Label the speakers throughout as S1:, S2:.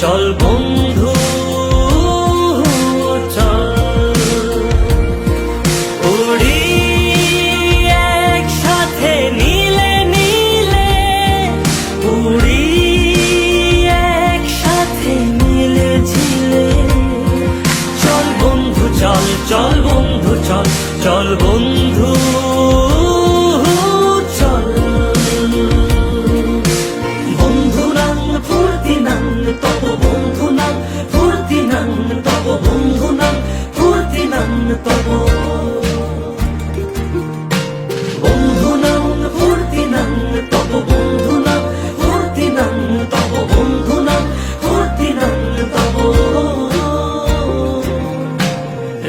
S1: চল বন্ধু চল উড়ি একসাথে নীলে নীলে উড়ি একসাথে নীলে ঝিলে চল বন্ধু চল চল বন্ধু চল চল বন্ধু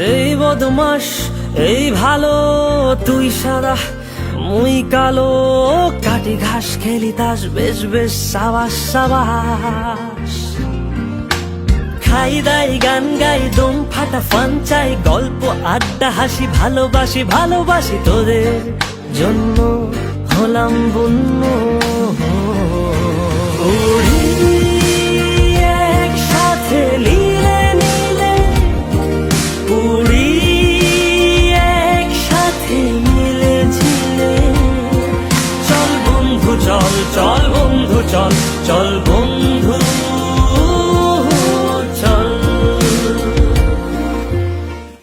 S1: এই বদমাস এই ভালো তুই সাদা মুই কালো কাটি ঘাস খেলি তাস বেশ বেশ সাবাস সাবাস খাই দাই গান গাই দম ফাটা ফান চাই গল্প আড্ডা হাসি ভালোবাসি ভালোবাসি তোদের জন্য হলাম বন্য উড়ি একসাথে নীলে নীলে উড়ি একসাথে নীলে ঝিলে চল বন্ধু চল চল বন্ধু চল চল বন্ধু